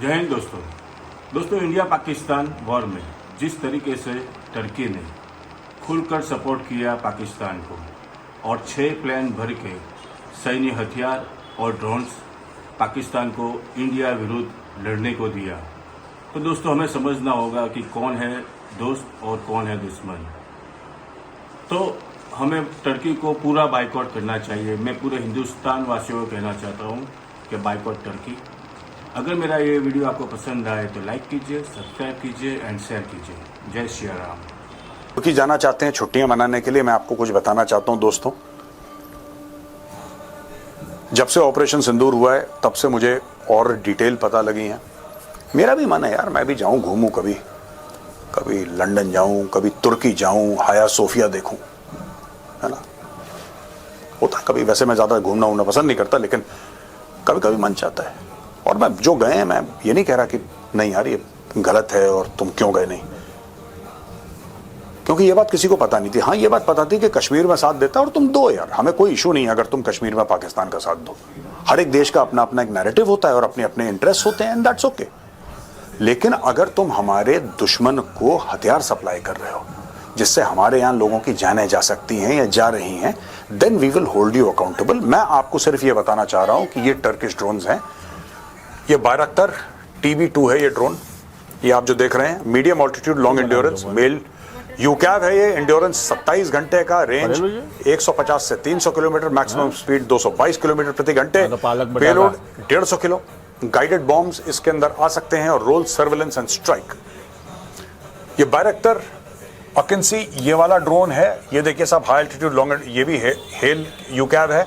जय हिंद दोस्तों India Pakistan war में जिस तरीके से टर्की ने खुलकर सपोर्ट किया पाकिस्तान को और 6 प्लेन भर के सैन्य हथियार और ड्रोन्स पाकिस्तान को इंडिया विरुद्ध लड़ने को दिया, तो दोस्तों हमें समझना होगा कि कौन है दोस्त और कौन है दुश्मन। तो हमें टर्की को पूरा बाइकआउट करना चाहिए। मैं पूरे हिंदुस्तान वासियों को कहना चाहता हूँ कि बाइकआउट टर्की। अगर मेरा ये वीडियो आपको पसंद आए तो लाइक कीजिए, सब्सक्राइब कीजिए एंड शेयर कीजिए। जय श्री राम। क्योंकि जाना चाहते हैं छुट्टियां मनाने के लिए, मैं आपको कुछ बताना चाहता हूं दोस्तों। जब से ऑपरेशन सिंदूर हुआ है तब से मुझे और डिटेल पता लगी हैं। मेरा भी मन है यार, मैं भी जाऊं, घूमूं, कभी लंदन जाऊं, कभी तुर्की जाऊं, हाया सोफिया देखूं, है ना। होता कभी, वैसे मैं ज्यादा घूमना पसंद नहीं करता, लेकिन कभी कभी मन चाहता है। और मैं जो गए हैं, मैं ये नहीं कह रहा कि नहीं यार ये गलत है और तुम क्यों गए नहीं, क्योंकि ये बात किसी को पता नहीं थी। हाँ, ये बात पता थी कि कश्मीर में साथ देता है और तुम दो यार, हमें कोई इशू नहीं है अगर तुम कश्मीर में पाकिस्तान का साथ दो। हर एक देश का अपना अपना एक नैरेटिव होता है और अपने अपने इंटरेस्ट होते हैं, एंड दैट्स ओके। लेकिन अगर तुम हमारे दुश्मन को हथियार सप्लाई कर रहे हो जिससे हमारे यहाँ लोगों की जानें जा सकती हैं या जा रही हैं, then we will hold you accountable. मैं आपको सिर्फ ये बताना चाह रहा हूं कि ये टर्किश ड्रोन्स हैं। ये बायरक्तर TB2 है ये ड्रोन, ये आप जो देख रहे हैं, medium altitude long endurance MALE UCAV है। ये एंड्योरेंस 27 घंटे का, रेंज 150 से 300 किलोमीटर, मैक्सिमम स्पीड 222 किलोमीटर प्रति घंटे, पेलोड 150 किलो। गाइडेड बॉम्ब्स इसके अंदर आ सकते हैं और रोल सर्वेलेंस एंड स्ट्राइक। ये बायरक्तर अकिंसी ये वाला ड्रोन है, ये देखिए साहब, हाई एल्टीट्यूड लॉन्ग, ये भी है हेल यूकैव है।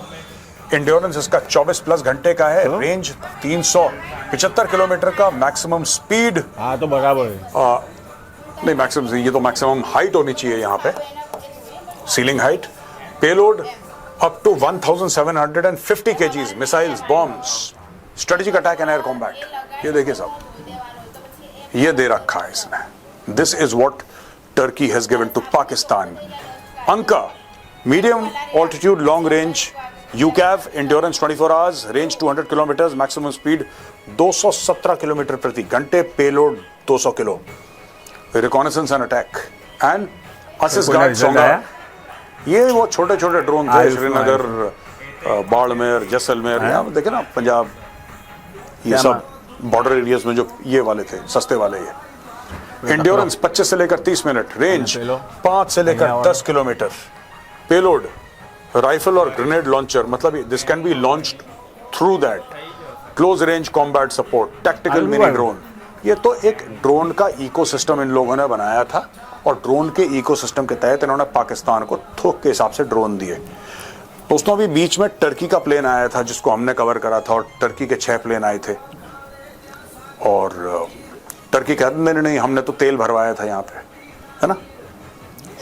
एंड्योरेंस इसका 24+ घंटे का है, रेंज 375 किलोमीटर का, मैक्सिमम स्पीड तो बराबर है, नहीं मैक्सिमम, ये तो मैक्सिमम हाइट होनी चाहिए यहाँ पे, ceiling height. Payload up to 1750 kgs, missiles, bombs, strategic attack and air combat. ये देखिए साहब, ये दे रखा है इसने। This is what Turkey has given to Pakistan. Anka medium altitude long range UCAV, endurance 24 hours, range 200 kilometre, maximum speed 217 kilometre प्रति घंटे, payload 200 kilo, reconnaissance and attack and assist guard sonar. ये वो छोटे छोटे ड्रोन थे, श्रीनगर, बाड़मेर, जैसलमेर, यहाँ देखे ना पंजाब, ये सब बॉर्डर एरियाज में जो ये वाले थे, सस्ते वाले। ये एंड्योरेंस 25 से लेकर 30 मिनट, रेंज 5 से लेकर 10 किलोमीटर, पेलोड राइफल और ग्रेनेड लॉन्चर, मतलब this can be launched through that, close range combat support, tactical mini drone. ये तो एक ड्रोन का इकोसिस्टम इन लोगों ने बनाया था और ड्रोन के इकोसिस्टम के तहत इन्होंने पाकिस्तान को थोक के हिसाब से ड्रोन दिए। दोस्तों अभी बीच में टर्की का प्लेन आया था जिसको हमने कवर करा था, और टर्की के 6 प्लेन आए थे और टर्की कहते नहीं हमने तो तेल भरवाया था यहाँ पे, है ना।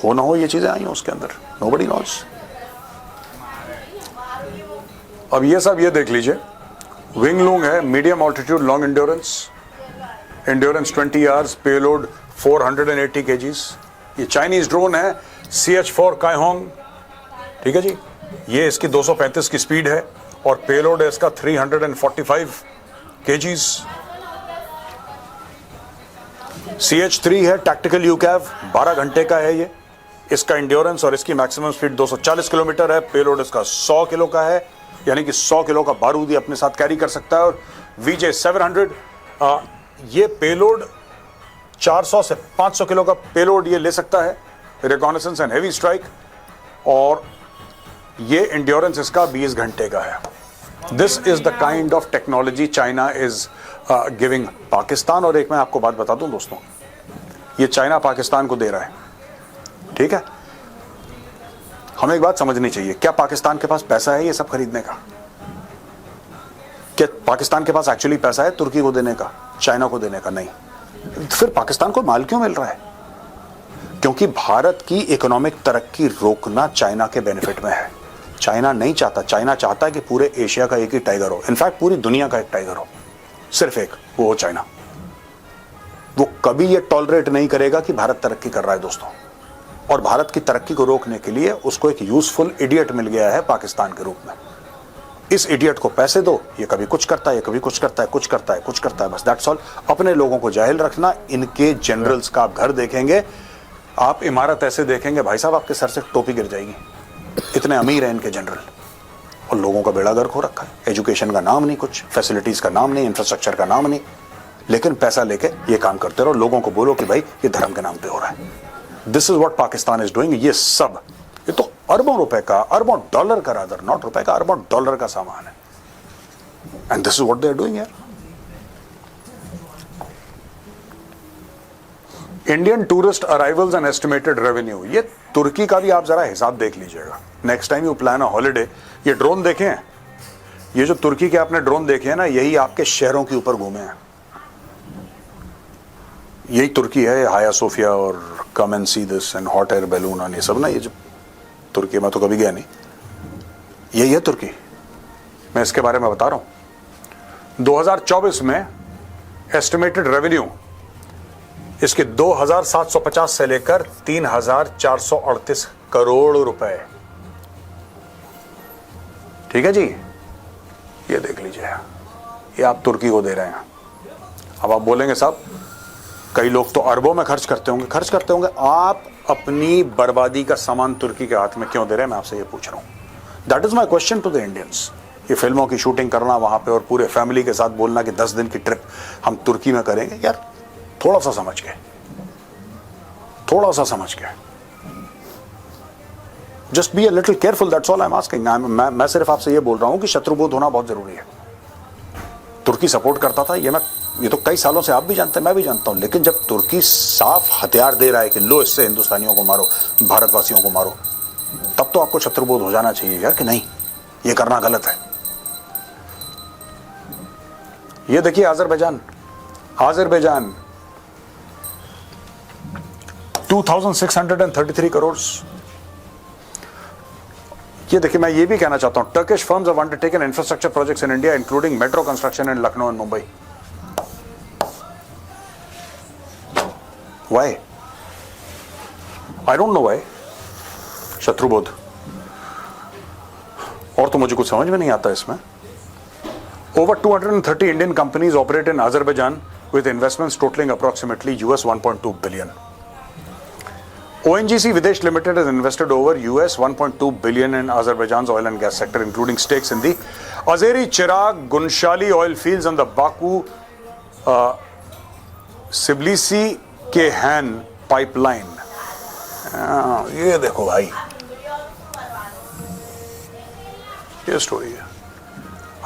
हो ना हो ये चीजें आई हैं उसके अंदर, नोबडी नोस। अब ये सब ये देख लीजिए, विंग लूंग है, medium altitude long endurance, endurance 20 hours, payload 480 kgs। ये चाइनीज ड्रोन है, CH-4 कायहोंग, ठीक है जी। ये इसकी 235 की स्पीड है और पेलोड है इसका 345 kgs। CH-3 है, टैक्टिकल यूकैव, 12 घंटे का है ये, इसका एंड्योरेंस और इसकी मैक्सिमम स्पीड 240 किलोमीटर है, पेलोड इसका 100 किलो का है, यानी कि 100 किलो का बारूद ये अपने साथ कैरी कर सकता है। और VJ-700 ये पेलोड 400 से 500 किलो का पेलोड ये ले सकता है, रिकॉनेसेंस एंड हेवी स्ट्राइक, और ये एंड्योरेंस इसका 20 घंटे का है। This is the kind of technology China is giving Pakistan. और एक मैं आपको बात बता दूं दोस्तों, ये चाइना पाकिस्तान को दे रहा है, ठीक है। हमें एक बात समझनी चाहिए, क्या पाकिस्तान के पास पैसा है ये सब खरीदने का? क्या पाकिस्तान के पास एक्चुअली पैसा है तुर्की को देने का, चाइना को देने का? नहीं। फिर पाकिस्तान को माल क्यों मिल रहा है? क्योंकि भारत की इकोनॉमिक तरक्की रोकना चाइना के बेनिफिट में है। चाइना नहीं चाहता, चाइना चाहता है कि पूरे एशिया का एक ही टाइगर हो, इनफैक्ट पूरी दुनिया का एक टाइगर हो, सिर्फ एक, वो हो चाइना। वो कभी ये टॉलरेट नहीं करेगा कि भारत तरक्की कर रहा है दोस्तों। और भारत की तरक्की को रोकने के लिए उसको एक यूजफुल इडियट मिल गया है पाकिस्तान के रूप में। इस इडियट को पैसे दो, ये कभी कुछ करता है, ये कभी कुछ करता है, कुछ करता है, कुछ करता है, बस दैट्स ऑल। अपने लोगों को जाहिल रखना। इनके जनरल्स का आप घर देखेंगे, आप इमारत ऐसे देखेंगे भाई साहब आपके सर से टोपी गिर जाएगी, इतने अमीर हैं इनके जनरल। और लोगों का बेड़ा गर्क हो रखा है। एजुकेशन का नाम नहीं, कुछ फैसिलिटीज का नाम नहीं, इंफ्रास्ट्रक्चर का नाम नहीं, लेकिन पैसा लेके ये काम करते रहो। लोगों को बोलो कि भाई ये धर्म के नाम पे हो रहा है। This is what Pakistan is doing. ये सब, ये तो अरबों रुपए का, अरबों डॉलर का, रादर नॉट रुपए का, अरबों डॉलर का सामान है। And this is what they are doing यार। Indian tourist arrivals and estimated revenue, ये तुर्की का भी आप जरा हिसाब देख लीजिएगा next time you plan a holiday. ये ड्रोन देखें, ये जो तुर्की के आपने ड्रोन देखे हैं ना, यही आपके शहरों के ऊपर घूमे हैं। यही तुर्की है, हाया सोफिया और come and see this and hot air balloon और ये सब ना, ये जो तुर्की में तो कभी गया नहीं, यही है तुर्की। मैं इसके बारे में बता रहा हूं। 2024 में एस्टिमेटेड रेवेन्यू इसके 2,750 से लेकर 3,438 करोड़ रुपए। ठीक है जी, ये देख लीजिए, ये आप तुर्की को दे रहे हैं। अब आप बोलेंगे साहब कई लोग तो अरबों में खर्च करते होंगे। आप अपनी बर्बादी का सामान तुर्की के हाथ में क्यों दे रहे हैं, मैं आपसे ये पूछ रहा हूं। That is my question to the Indians. ये फिल्मों की शूटिंग करना वहां पे और पूरे फैमिली के साथ बोलना कि 10 दिन की ट्रिप हम तुर्की में करेंगे, यार थोड़ा सा समझ के, थोड़ा सा समझ के, just be a little careful, that's all I am asking. मैं सिर्फ आपसे ये बोल रहा हूं कि शत्रुबोध होना बहुत जरूरी है। तुर्की सपोर्ट करता था, ये तो कई सालों से आप भी जानते हैं, मैं भी जानता हूं, लेकिन जब तुर्की साफ हथियार दे रहा है कि लो इससे हिंदुस्तानियों को मारो, भारतवासियों को मारो, तब तो आपको शत्रुबोध हो जाना चाहिए यार कि नहीं, ये करना गलत है। ये देखिए अजरबैजान 2,633 करोड़। ये देखिए, मैं ये भी कहना चाहता हूं, Turkish firms have undertaken infrastructure projects in India including metro construction in Lucknow and Mumbai. Why? I don't know why. शत्रुबोध, और तो मुझे कुछ समझ में नहीं आता इसमें। Over 230 Indian companies operate in Azerbaijan with investments totaling approximately $1.2 billion. ONGC Videsh Limited has invested over $1.2 billion in Azerbaijan's oil and gas sector, including stakes in the Azeri Chirag Gunshali oil fields and the Baku Tbilisi के हैन pipeline. ये देखो भाई, ये story है।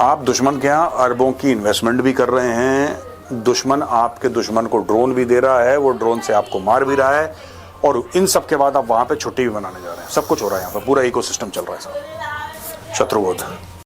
आप दुश्मन के यहां अरबों की इन्वेस्टमेंट भी कर रहे हैं, दुश्मन आपके दुश्मन को ड्रोन भी दे रहा है, वो ड्रोन से आपको मार भी रहा है, और इन सब के बाद आप वहां पे छुट्टी भी मनाने जा रहे हैं। सब कुछ हो रहा है यहां पर, पूरा इकोसिस्टम चल रहा है साहब। शत्रुबोध।